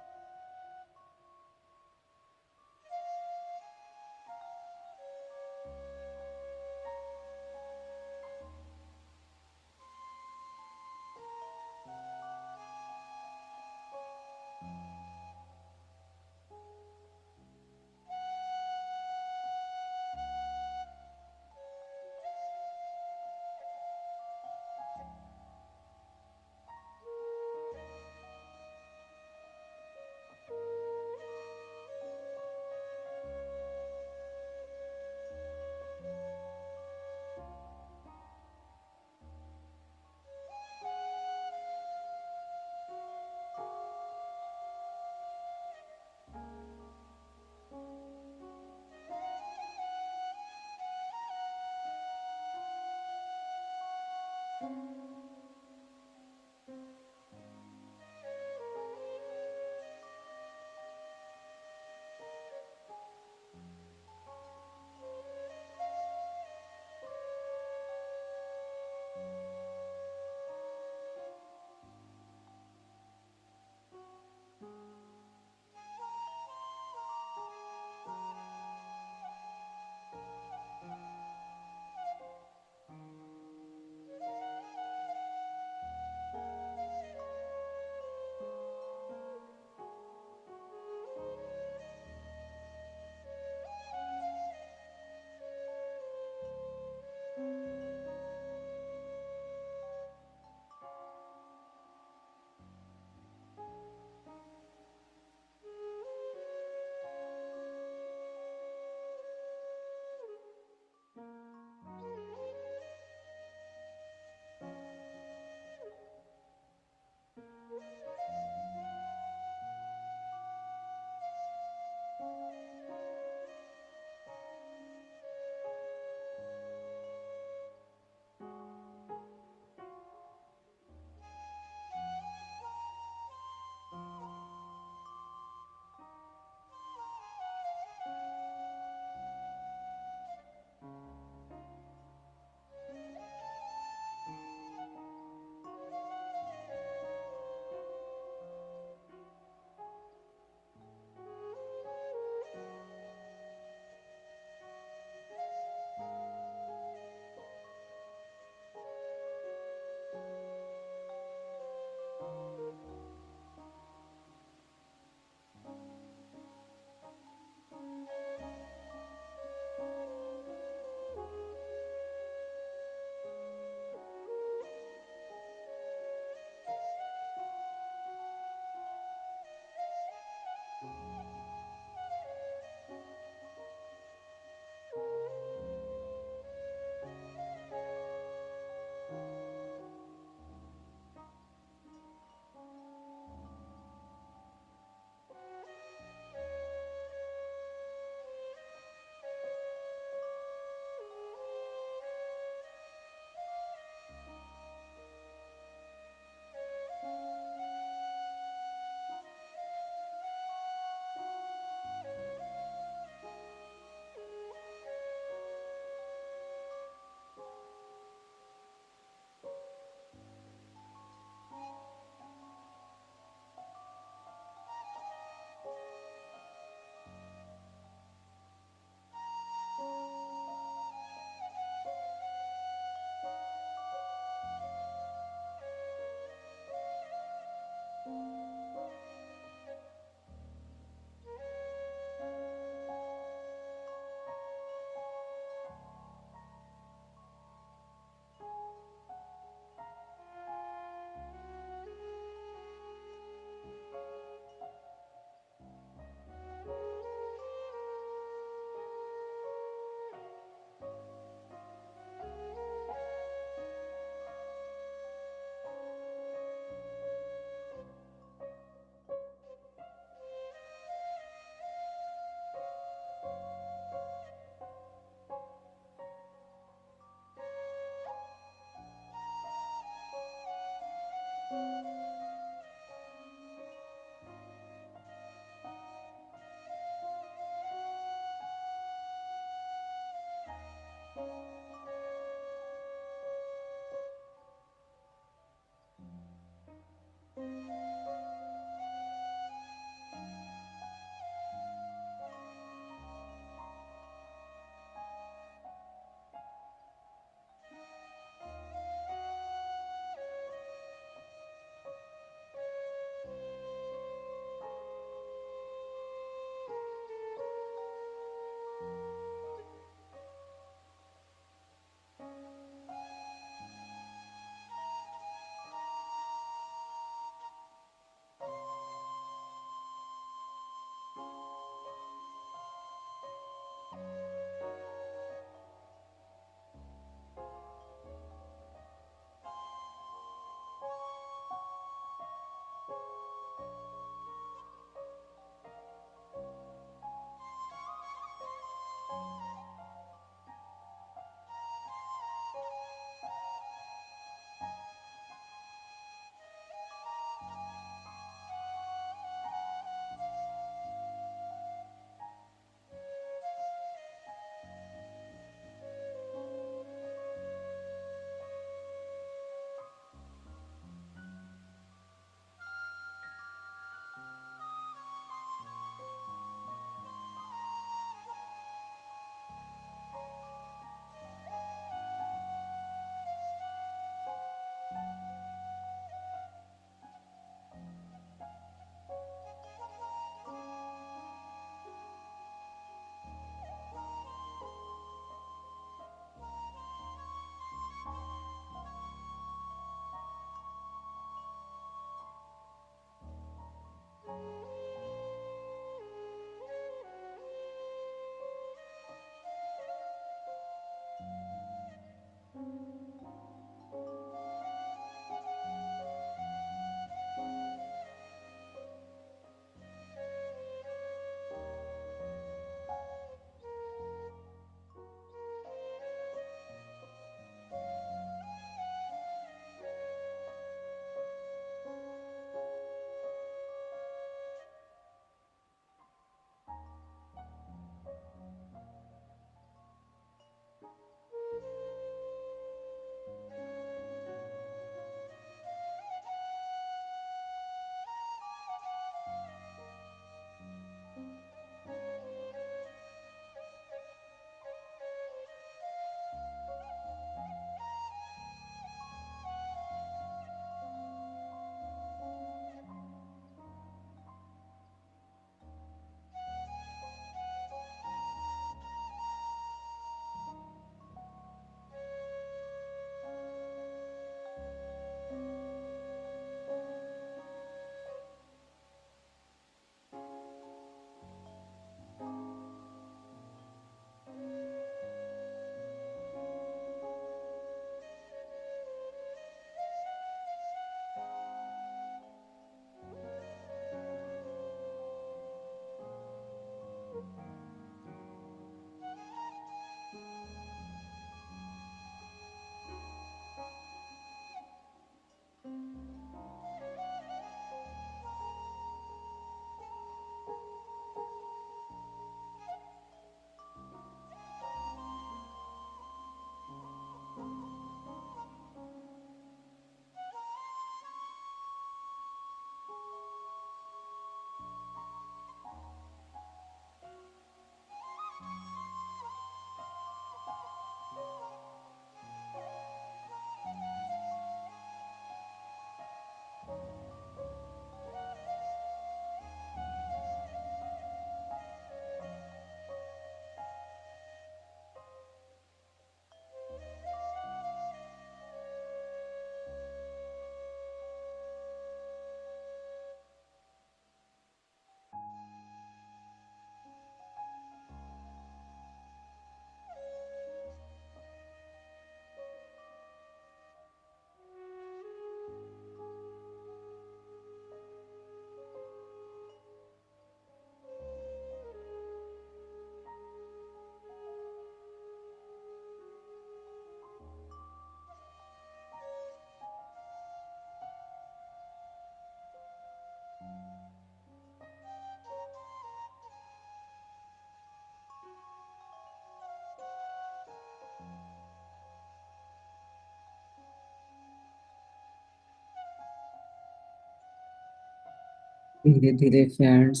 धीरे धीरे फ्रेंड्स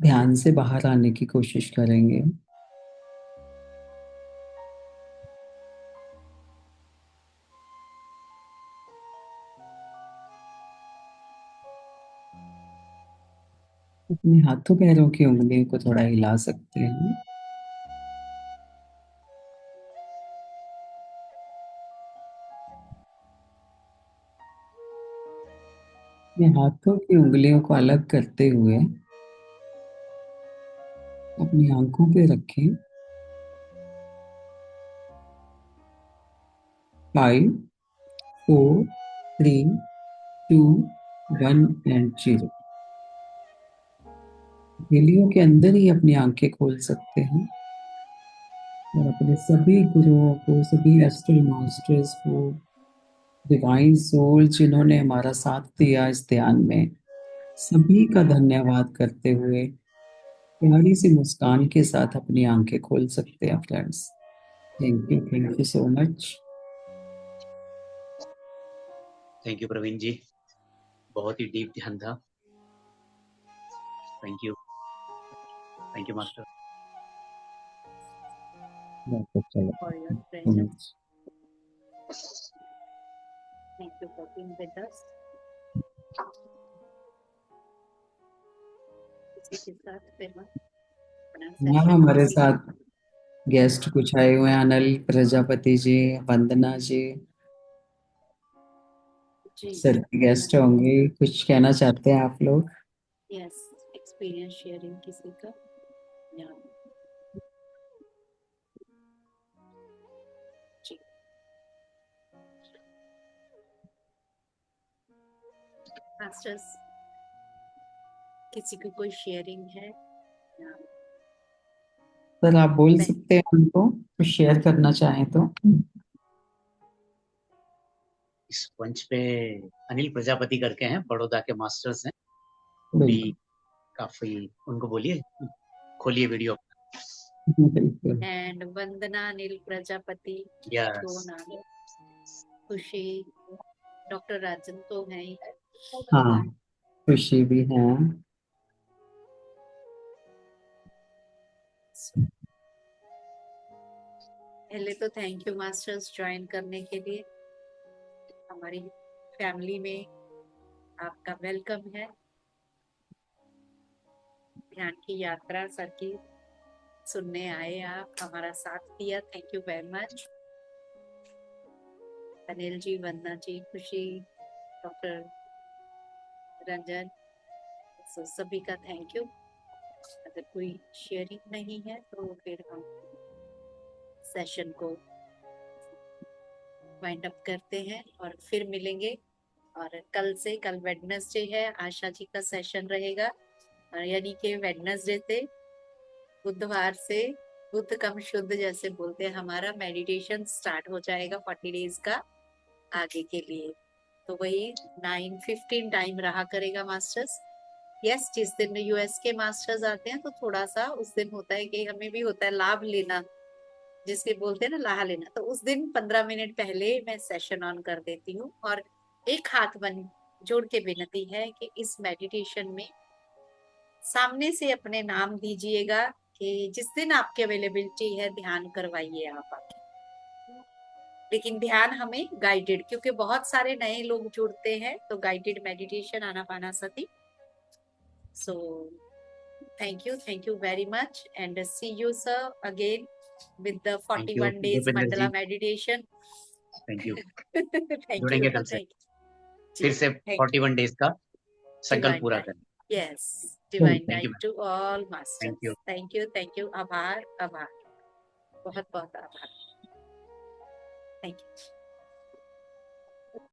ध्यान से बाहर आने की कोशिश करेंगे। अपने हाथों पैरों की उंगलियों को थोड़ा हिला सकते हैं। अपने हाथों की उंगलियों को अलग करते हुए अपनी आंखों पे रखें। 5, 4, 3, 2, 1 एंड 0। हथेलियों के अंदर ही अपनी आंखें खोल सकते हैं और अपने सभी गुरुओं को, सभी एस्ट्रल मास्टर्स को, डिवाइन सोल जिन्होंने हमारा साथ दिया इस ध्यान में, सभी का धन्यवाद करते हुए प्यारी सी मुस्कान के साथ अपनी आंखें खोल सकते हैं friends. Thank you so much. Thank you Praveen ji, बहुत ही डीप ध्यान था। Thank you master. चलो for your presence. Thank you for being with us. इसी के साथ फिर हम अपना हाँ, session हमारे continue साथ गेस्ट कुछ आए हुए हैं, अनिल प्रजापति जी, वंदना जी जी। सर गेस्ट होंगे। कुछ कहना चाहते हैं आप लोग? Yes, experience sharing किसी का या जी। मास्टर्स किसी को कोई शेयरिंग है या सर आप बोल मैं सकते हैं उनको, कुछ शेयर करना चाहें तो। इस मंच पे अनिल प्रजापति करके हैं, बड़ौदा के मास्टर्स हैं, वो भी बिल्कुल काफी, उनको बोलिए, खोलिए वीडियो। बिल्कुल। And Vandana Anil Prajapati, yes, जो नाम खुशी, डॉक्टर राजन तो है ही। हाँ, खुशी भी है। पहले तो थैंक यू मास्टर्स ज्वाइन करने के लिए। हमारी फैमिली में आपका वेलकम है। ध्यान की यात्रा सर की सुनने आए, आप हमारा साथ दिया, thank you very much. Anil ji, Vandana ji, Khushi, doctor Ranjan, so, सभी का थैंक यू। अगर कोई शेयरिंग नहीं है तो फिर हम सेशन को वाइंड अप करते हैं और फिर मिलेंगे। और कल वेडनेसडे है, आशा जी का सेशन रहेगा, यानी कि वेडनेसडे से बुधवार से बुध कम शुद्ध जैसे बोलते हैं, हमारा मेडिटेशन स्टार्ट हो जाएगा 40 डेज का आगे के लिए। तो वही 9:15 टाइम रहा करेगा मास्टर्स। यस, जिस दिन यूएस के मास्टर्स आते हैं तो थोड़ा सा उस दिन होता है कि हमें भी होता है लाभ लेना, जिसके बोलते हैं ना लाहा लेना, तो उस दिन 15 मिनट पहले मैं सेशन ऑन कर देती हूँ। और एक हाथ बन जोड़ के विनती है कि इस मेडिटेशन में सामने से अपने नाम दीजिएगा कि जिस दिन आपकी अवेलेबिलिटी है ध्यान करवाइए आप आके। लेकिन ध्यान हमें गाइडेड, क्योंकि बहुत सारे नए लोग जुड़ते हैं, तो guided meditation Anapanasati. So thank you very much and see you sir again with the thank you 41 days Bhupendra ji, mandala meditation. Thank you. thank you जुड़ेंगे कल से, thank you फिर से thank you 41 डेज का संकल्प divine पूरा time. करें। Yes, divine thank you time ma'am, to all thank masters. You. thank you आभार बहुत बहुत आभार। thank you